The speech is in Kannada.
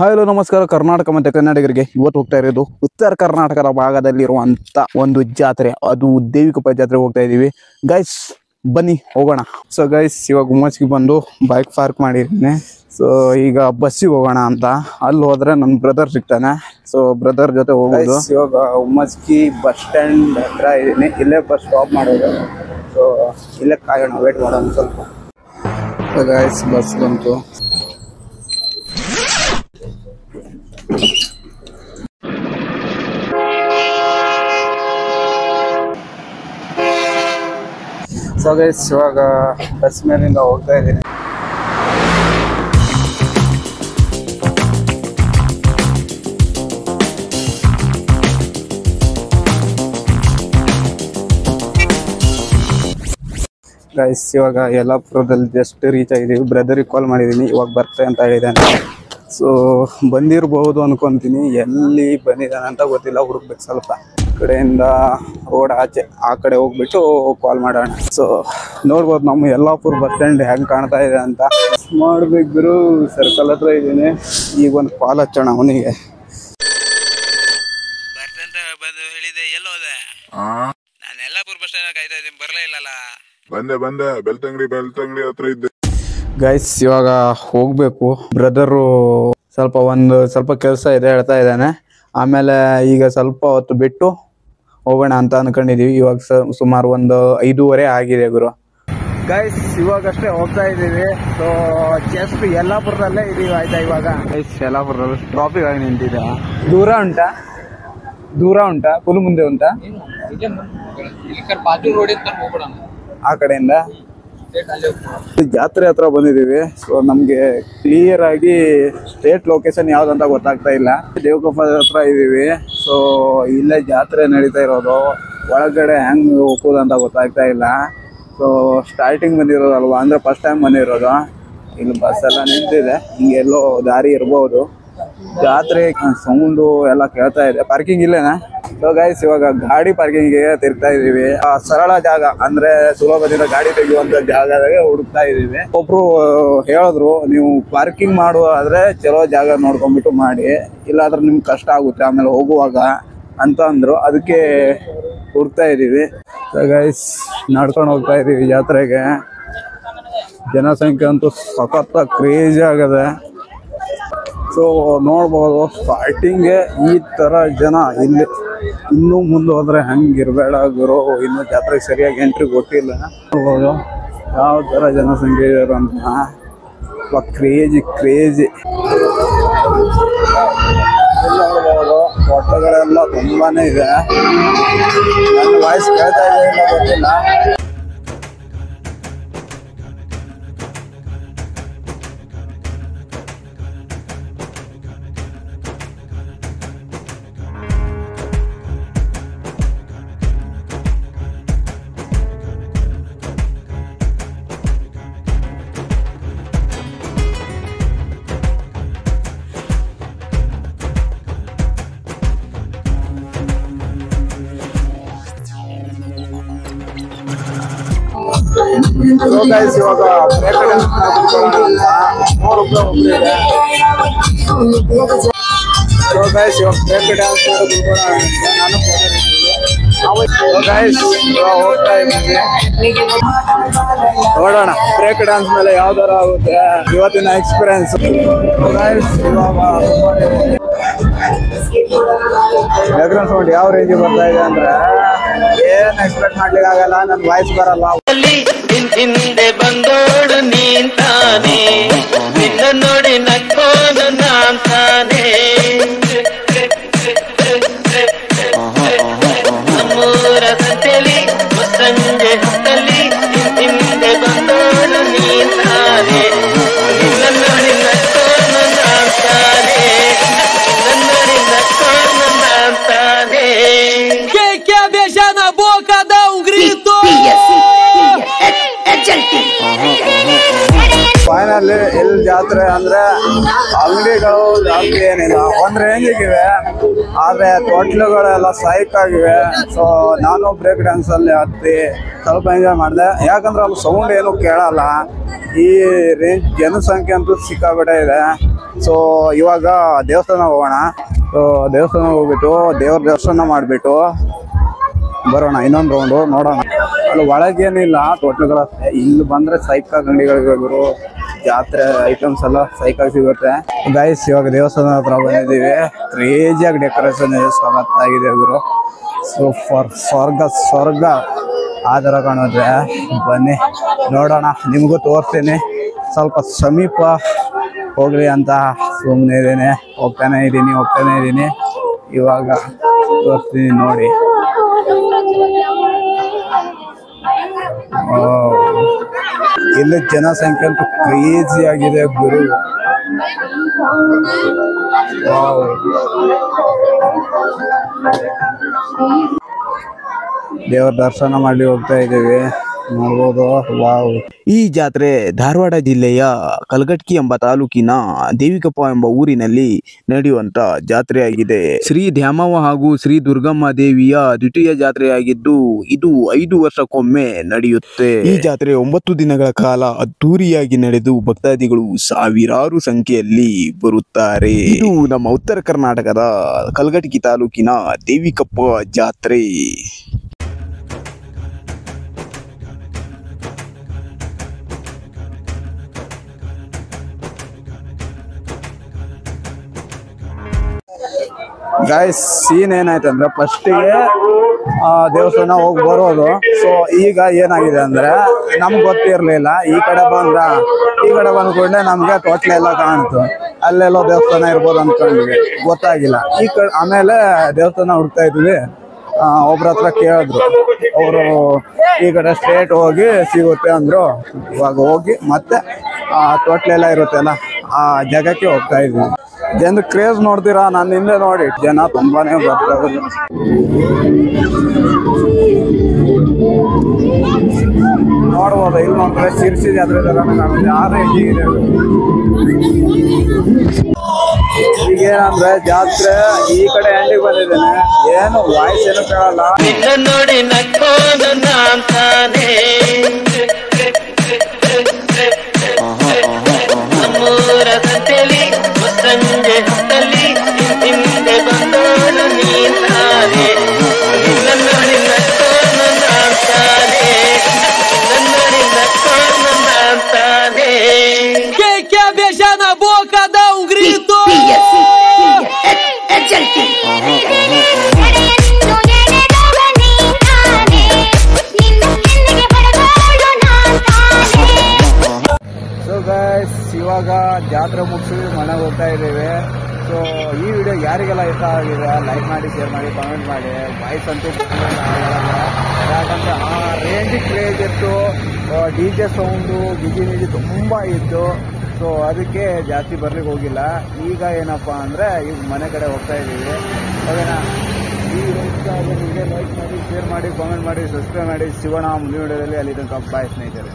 ಹಲೋ ನಮಸ್ಕಾರ ಕರ್ನಾಟಕ ಮತ್ತು ಕನ್ನಡಿಗರಿಗೆ ಇವತ್ತು ಹೋಗ್ತಾ ಇರೋದು ಉತ್ತರ ಕರ್ನಾಟಕದ ಭಾಗದಲ್ಲಿರುವಂಥ ಒಂದು ಜಾತ್ರೆ, ಅದು ದೇವಿಕೊಪ್ಪ ಜಾತ್ರೆ ಹೋಗ್ತಾ ಇದ್ದೀವಿ ಗೈಸ್. ಬನ್ನಿ ಹೋಗೋಣ. ಸೊ ಗೈಸ್, ಇವಾಗ ಹುಮ್ಮಸ್ಗೆ ಬಂದು ಬೈಕ್ ಪಾರ್ಕ್ ಮಾಡಿದ್ದೀನಿ. ಸೊ ಈಗ ಬಸ್ಸಿಗೆ ಹೋಗೋಣ ಅಂತ. ಅಲ್ಲಿ ಹೋದ್ರೆ ನನ್ನ ಬ್ರದರ್ ಸಿಗ್ತಾನೆ. ಸೊ ಬ್ರದರ್ ಜೊತೆ ಹೋಗೋದು. ಇವಾಗ ಹುಮ್ಮಸ್ಗಿ ಬಸ್ ಸ್ಟ್ಯಾಂಡ್ ಹತ್ರ ಇದ್ದೀನಿ. ಇಲ್ಲೇ ಬಸ್ ಸ್ಟಾಪ್ ಮಾಡೋದು. ಸೊ ಇಲ್ಲೇ ಕಾಯೋಣ, ವೇಟ್ ಮಾಡೋಣ ಸ್ವಲ್ಪ. ಸೊ ಗೈಸ್, ಬಸ್ ಬಂತು. ಸೊ ಗೈಸ್, ಇವಾಗ ಬಸ್ ಮೇಲಿಂದ ಹೋಗ್ತಾ ಇದ್ದೀನಿ. ಗೈಸ್, ಇವಾಗ ಯಲ್ಲಾಪುರದಲ್ಲಿ ಜಸ್ಟ್ ರೀಚ್ ಆಗಿದ್ದೀವಿ. ಬ್ರದರಿಗೆ ಕಾಲ್ ಮಾಡಿದ್ದೀನಿ, ಇವಾಗ ಬರ್ತೆ ಅಂತ ಹೇಳಿದ್ದಾನೆ. ಸೊ ಬಂದಿರಬಹುದು ಅನ್ಕೊಂತೀನಿ. ಎಲ್ಲಿ ಬಂದಿದ್ದಾನೆ ಅಂತ ಗೊತ್ತಿಲ್ಲ, ಹುಡುಕ್ಬೇಕು ಸ್ವಲ್ಪ. ಕಡೆಯಿಂದ ರೋಡ್ ಆಚೆ ಆ ಕಡೆ ಹೋಗ್ಬಿಟ್ಟು ಕಾಲ್ ಮಾಡೋಣ. ಸೊ ನೋಡ್ಬೋದು ನಮ್ಮ ಯಲ್ಲಾಪುರ ಬಸ್ ಸ್ಟ್ಯಾಂಡ್ ಹೆಂಗೆ ಕಾಣ್ತಾ ಇದೆ ಅಂತ. ಮಾಡ್ಬೇಕು, ಸರ್ಕಲ್ ಹತ್ರ ಇದ್ದೀನಿ. ಈಗ ಒಂದು ಕಾಲ್ ಹಚ್ಚೋಣ ಅವನಿಗೆ. ಬರ್ತಂತ ಬಂದು ಹೇಳಿದೆ, ಎಲ್ಲೋದೆ? ನಾನು ಯಲ್ಲಾಪುರ ಬಸ್ ಸ್ಟ್ಯಾಂಡ್ ಕಾಯ್ತಾ ಇದ್ದೀನಿ, ಬರಲೇ ಇಲ್ಲಲ್ಲ. ಬಂದೆ ಬೆಳ್ತಂಗಡಿ ಹತ್ರ ಇದ್ದೆ. ಗೈಸ್, ಇವಾಗ ಹೋಗ್ಬೇಕು. ಬ್ರದರು ಸ್ವಲ್ಪ ಕೆಲಸ ಇದೆ ಹೇಳ್ತಾ ಇದ್ದಾನೆ. ಆಮೇಲೆ ಈಗ ಸ್ವಲ್ಪ ಹೊತ್ತು ಬಿಟ್ಟು ಹೋಗೋಣ ಅಂತ ಅನ್ಕೊಂಡಿದೀವಿ. ಇವಾಗ ಸುಮಾರು ಒಂದು 5:30 ಆಗಿದೆ ಗುರು. ಗೈಸ್, ಇವಾಗಷ್ಟೇ ಹೋಗ್ತಾ ಇದ್ದೀವಿ. ಸೊ ಜಸ್ಟ್ ಯಲ್ಲಾಪುರದಲ್ಲೇ ಇದೀವಿ ಆಯ್ತಾ. ಇವಾಗ ಗೈಸ್, ಯಲ್ಲಾಪುರದಲ್ಲಿ ಟ್ರಾಫಿಕ್ ಆಗಿ ನಿಂತಿದೆ. ದೂರ ಉಂಟಾ ಫುಲ್ ಮುಂದೆ ಉಂಟಾ? ಆ ಕಡೆಯಿಂದ ಜಾತ್ರೆ ಹತ್ರ ಬಂದಿದ್ದೀವಿ. ಸೊ ನಮಗೆ ಕ್ಲಿಯರ್ ಆಗಿ ಸ್ಟೇಟ್ ಲೊಕೇಶನ್ ಯಾವ್ದಂತ ಗೊತ್ತಾಗ್ತಾ ಇಲ್ಲ. ದೇವಿಕೊಪ್ಪ ಹತ್ರ ಇದ್ದೀವಿ. ಸೊ ಇಲ್ಲೇ ಜಾತ್ರೆ ನಡೀತಾ ಇರೋದು. ಒಳಗಡೆ ಹೆಂಗ್ ಹೋಗೋದಂತ ಗೊತ್ತಾಗ್ತಾ ಇಲ್ಲ. ಸೊ ಸ್ಟಾರ್ಟಿಂಗ್ ಬಂದಿರೋದಲ್ವಾ, ಅಂದ್ರೆ ಫಸ್ಟ್ ಟೈಮ್ ಬಂದಿರೋದು. ಇಲ್ಲಿ ಬಸ್ ಎಲ್ಲ ನಿಂತಿದೆ, ಹಿಂಗೆಲ್ಲೋ ದಾರಿ ಇರ್ಬೋದು. ಜಾತ್ರೆ ಸೌಂಡು ಎಲ್ಲ ಕೇಳ್ತಾ ಇದೆ. ಪಾರ್ಕಿಂಗ್ ಇಲ್ಲೇನಾ? ಸೊ ಗೈಸ್, ಇವಾಗ ಗಾಡಿ ಪಾರ್ಕಿಂಗ್ಗೆ ತಿರ್ಗ್ತಾ ಇದೀವಿ. ಸರಳ ಜಾಗ ಅಂದ್ರೆ ಸುಲಭದಿಂದ ಗಾಡಿ ತೆಗೆಯುವಂತ ಜಾಗದಾಗೆ ಹುಡುಕ್ತಾ ಇದೀವಿ. ಒಬ್ರು ಹೇಳಿದ್ರು, ನೀವು ಪಾರ್ಕಿಂಗ್ ಮಾಡುವಾದ್ರೆ ಚಲೋ ಜಾಗ ನೋಡ್ಕೊಂಡ್ಬಿಟ್ಟು ಮಾಡಿ, ಇಲ್ಲಾಂದ್ರೆ ನಿಮ್ಗೆ ಕಷ್ಟ ಆಗುತ್ತೆ ಆಮೇಲೆ ಹೋಗುವಾಗ ಅಂತ ಅಂದ್ರು. ಅದಕ್ಕೆ ಹುಡುಕ್ತಾ ಇದೀವಿ. ಸೊ ಗೈಸ್, ನಡ್ಕೊಂಡು ಹೋಗ್ತಾ ಇದೀವಿ ಜಾತ್ರೆಗೆ. ಜನಸಂಖ್ಯೆ ಅಂತೂ ಸಖತ್ತ ಕ್ರೇಜಿ ಆಗದೆ. ಸೊ ನೋಡ್ಬೋದು, ಸ್ಟಾರ್ಟಿಂಗ್ಗೆ ಈ ಥರ ಜನ. ಇಲ್ಲಿ ಇನ್ನೂ ಮುಂದೆ ಹೋದ್ರೆ ಹಂಗಿರ್ಬೇಡ ಗುರು. ಇನ್ನೂ ಜಾತ್ರೆಗೆ ಸರಿಯಾಗಿ ಎಂಟ್ರಿ ಕೊಟ್ಟಿಲ್ಲ. ನೋಡ್ಬೋದು ಯಾವ ಥರ ಜನಸಂಖ್ಯೆ ಇದ್ದಾರೆ ಅಂತ. ಕ್ರೇಜಿ ನೋಡ್ಬೋದು. ಫೋಟೋಗಳೆಲ್ಲ ತುಂಬಾನೇ ಇದೆ. ನನ್ನ ವಾಯ್ಸ್ ಕೇಳ್ತಾ ಇದೆ ಗೊತ್ತಿಲ್ಲ. ಸೊ ಗೈಸ್, ಇವಾಗ ಹೋಗ್ತಾ ಇದ್ದೀವಿ. ನೋಡೋಣ ಬ್ರೇಕ್ ಡ್ಯಾನ್ಸ್ ಮೇಲೆ ಯಾವ್ದಾರ ಆಗುತ್ತೆ ಇವತ್ತಿನ ಎಕ್ಸ್ಪೀರಿಯನ್ಸ್. ಬ್ಯಾಕ್ಗ್ರೌಂಡ್ ಸೌಂಡ್ ಯಾವ ರೇಂಜ್ ಬರ್ತಾ ಇದೆ ಅಂದ್ರೆ ಏನ್ ಎಕ್ಸ್ಪೆಕ್ಟ್ ಮಾಡ್ಲಿಕ್ಕೆ ಆಗಲ್ಲ. ನನ್ ವಾಯ್ಸ್ ಬರಲ್ಲ. ಹಿಂದೆ ಬಂದೋಡು ನೀನ್ ತಾನೆ, ನಿನ್ನ ನೋಡಿ ನಕ್ಕೋನು ನಾನ್ ತಾನೆ. ನಮ್ಮೂರ ಸಂತೆಲಿ ಸಂಜೆ ಹೊತ್ತಲ್ಲಿ ಹಿಂದೆ ಬಂದೋಡು ನೀನ್ ತಾನೆ, ನಿನ್ನ ನೋಡಿ ನಕ್ಕೋನು ನಾನ್ ತಾನೆ, ನಿನ್ನ ನೋಡಿ ನಕ್ಕೋನು ನಾನ್ ತಾನೆ. Quem quer beijar na boca dá grito. Finally ಇಲ್ಲಿ ಜಾತ್ರೆ ಅಂದ್ರೆ ಅಂಗಡಿಗಳು ಜಾಸ್ತಿ ಏನಿಲ್ಲ, ಒಂದ್ ರೇಂಜಿಗಿವೆ. ಆದ್ರೆ ತೊಟ್ಲುಗಳೆಲ್ಲ ಸೈಕ್ ಆಗಿವೆ. ಸೊ ನಾನು ಬ್ರೇಕ್ ಡ್ಯಾನ್ಸ್ ಅಲ್ಲಿ ಹತ್ತಿ ಸ್ವಲ್ಪ ಎಂಜಾಯ್ ಮಾಡಿದೆ. ಯಾಕಂದ್ರೆ ಅಲ್ಲಿ ಸೌಂಡ್ ಏನು ಕೇಳಲ್ಲ. ಈ ರೇಂಜ್ ಜನಸಂಖ್ಯೆ ಅಂತೂ ಸಿಕ್ಕಾಬಿಟ್ಟೆ ಇದೆ. ಸೊ ಇವಾಗ ದೇವಸ್ಥಾನ ಹೋಗೋಣ. ಸೊ ದೇವಸ್ಥಾನ ಹೋಗ್ಬಿಟ್ಟು ದೇವ್ರ ದರ್ಶನ ಮಾಡಿಬಿಟ್ಟು ಬರೋಣ. ಇನ್ನೊಂದು ರೌಂಡು ನೋಡೋಣ. ಅಲ್ಲಿ ಒಳಗೇನಿಲ್ಲ, ಹೋಟ್ಲುಗಳ ಇಲ್ಲಿ ಬಂದ್ರೆ ಸೈಕಲ್ ಅಂಗಡಿಗಳಿಗೂ ಜಾತ್ರೆ ಐಟಮ್ಸ್ ಎಲ್ಲ ಸೈಕಲ್ ಸಿಗುತ್ತೆ. ಗೈಸ್ ಇವಾಗ ದೇವಸ್ಥಾನ ಹತ್ರ ಬಂದಿದ್ದೀವಿ. ಕ್ರೇಜಿಯಾಗಿ ಡೆಕೋರೇಷನ್ ಸಖತ್ತಾಗಿದೆ ಗುರು. ಸೂಪರ್, ಸ್ವರ್ಗ ಆ ಥರ ಕಾಣುತ್ತೆ. ಬನ್ನಿ ನೋಡೋಣ, ನಿಮಗೂ ತೋರಿಸ್ತೀನಿ. ಸ್ವಲ್ಪ ಸಮೀಪ ಹೋಗ್ಲಿ ಅಂತ ಸುಮ್ಮನೆ ಇದ್ದೀನಿ. ಹೋಗ್ತಾನೆ ಇದ್ದೀನಿ. ಇವಾಗ ತೋರಿಸ್ತೀನಿ ನೋಡಿ. ಇಲ್ಲಿ ಜನಸಂಖ್ಯೆ ಅಂತೂ ಕ್ರೇಜಿ ಆಗಿದೆ ಗುರು. ದೇವರ ದರ್ಶನ ಮಾಡಿ ಹೋಗ್ತಾ ಇದ್ದೀವಿ. ನೋಡ್ಬೋದು. ವಾವ್. ಈ ಜಾತ್ರೆ ಧಾರವಾಡ ಜಿಲ್ಲೆಯ ಕಲಘಟಕಿ ಎಂಬ ತಾಲೂಕಿನ ದೇವಿಕಪ್ಪ ಎಂಬ ಊರಿನಲ್ಲಿ ನಡೆಯುವಂತ ಜಾತ್ರೆಯಾಗಿದೆ. ಶ್ರೀ ದ್ಯಾಮವ್ವ ಹಾಗೂ ಶ್ರೀ ದುರ್ಗಮ್ಮ ದೇವಿಯ ದ್ವಿತೀಯ ಜಾತ್ರೆಯಾಗಿದ್ದು ಇದು 5 ವರ್ಷಕ್ಕೊಮ್ಮೆ ನಡೆಯುತ್ತೆ. ಈ ಜಾತ್ರೆ 9 ದಿನಗಳ ಕಾಲ ಅದ್ದೂರಿಯಾಗಿ ನಡೆದು ಭಕ್ತಾದಿಗಳು ಸಾವಿರಾರು ಸಂಖ್ಯೆಯಲ್ಲಿ ಬರುತ್ತಾರೆ. ಇದು ನಮ್ಮ ಉತ್ತರ ಕರ್ನಾಟಕದ ಕಲಘಟಕಿ ತಾಲೂಕಿನ ದೇವಿಕಪ್ಪ ಜಾತ್ರೆ. ಗೈಸ್ ಸೀನ್ ಏನಾಯ್ತಂದ್ರೆ ಫಸ್ಟಿಗೆ ದೇವಸ್ಥಾನ ಹೋಗಿ ಬರೋದು. ಸೊ ಈಗ ಏನಾಗಿದೆ ಅಂದ್ರೆ ನಮ್ಗೆ ಗೊತ್ತಿರ್ಲಿಲ್ಲ. ಈ ಕಡೆ ಬಂದ್ಕೊಂಡೆ ನಮ್ಗೆ ತೊಟ್ಲೆ ಎಲ್ಲ ಕಾಣ್ತು. ಅಲ್ಲೆಲ್ಲೋ ದೇವಸ್ಥಾನ ಇರ್ಬೋದು ಅನ್ಕೊಂಡ್ವಿ, ಗೊತ್ತಾಗಿಲ್ಲ. ಈ ಕಡೆ ಆಮೇಲೆ ದೇವಸ್ಥಾನ ಹುಡ್ತಾ ಇದ್ವಿ. ಒಬ್ರ ಹತ್ರ ಕೇಳಿದ್ರು, ಅವರು ಈ ಕಡೆ ಸ್ಟ್ರೇಟ್ ಹೋಗಿ ಸಿಗುತ್ತೆ ಅಂದ್ರು. ಇವಾಗ ಹೋಗಿ ಮತ್ತೆ ತೊಟ್ಲೆಲ್ಲ ಇರುತ್ತಲ್ಲ ಆ ಜಾಗಕ್ಕೆ ಹೋಗ್ತಾ ಇದ್ವಿ. ಜನ ಕ್ರೇಜ್ ನೋಡ್ತೀರಾ, ನಾನು ಹಿಂದೆ ನೋಡಿ ಜನ ತುಂಬಾನೇ ಬರ್ತಾರೆ. ನೋಡ್ಬೋದು, ಇಲ್ಲಿ ನೋಡ್ರೆ ಶಿರ್ಸಿ ಜಾತ್ರೆ ತರ ಇದೆ. ಈಗೇನಂದ್ರೆ ಜಾತ್ರೆ ಈ ಕಡೆ ಎಂಡಿಗೆ ಬಂದಿದ್ದೇನೆ. ಏನು ವಾಯ್ಸ್ ಏನು ಕೇಳಲ್ಲ. ನೋಡಿ ನಕ್ಕೋದು ನಾಂತಾನೆ ನಮ್ಮೂರ ಸಂತೆಲಿ ಸಂಜೆ ಹೊತ್ತಲ್ಲಿ ಹಿಂದೆ ಬಂದೋನು ನೀನಾನೆ. ನೋಡಿ ನಕ್ಕೋನು ನಾಂತಾನೆ Quem quer beijar na boca dá um grito. So guys ಇವಾಗ ಜಾತ್ರೆ ಮುಗಿಸಿ ಮನೆಗೆ ಹೋಗ್ತಾ ಇದ್ದೀವಿ. ಸೊ ಈ ವಿಡಿಯೋ ಯಾರಿಗೆಲ್ಲ ಇಷ್ಟ ಆಗಿದೆ ಲೈಕ್ ಮಾಡಿ, ಶೇರ್ ಮಾಡಿ, ಕಾಮೆಂಟ್ ಮಾಡಿ. ವಾಯ್ಸ್ ಅಂತೂ ಯಾಕಂದ್ರೆ ಆ ರೇಂಜಿಗೆ ಕ್ರೇಜ್ ಇತ್ತು. DJ ಸೌಂಡು ಗಿಜಿ ತುಂಬ ಇತ್ತು. ಸೊ ಅದಕ್ಕೆ ಜಾಸ್ತಿ ಬರ್ಲಿಕ್ಕೆ ಹೋಗಿಲ್ಲ. ಈಗ ಏನಪ್ಪ ಅಂದರೆ ಈಗ ಮನೆ ಕಡೆ ಹೋಗ್ತಾ ಇದ್ದೀವಿ. ಓಕೆನಾ? ಈ ಇಷ್ಟ ಆಗಿ ನಿಮಗೆ ಲೈಕ್ ಮಾಡಿ, ಶೇರ್ ಮಾಡಿ, ಕಾಮೆಂಟ್ ಮಾಡಿ, ಸಬ್ಸ್ಕ್ರೈಬ್ ಮಾಡಿ. ಸಿಗೋಣ ಮುಂದಿನ ವಿಡಿಯೋದಲ್ಲಿ. ಅಲ್ಲಿ ತನಕ ಬಾಯ್ ಸ್ನೇಹಿತರೆ.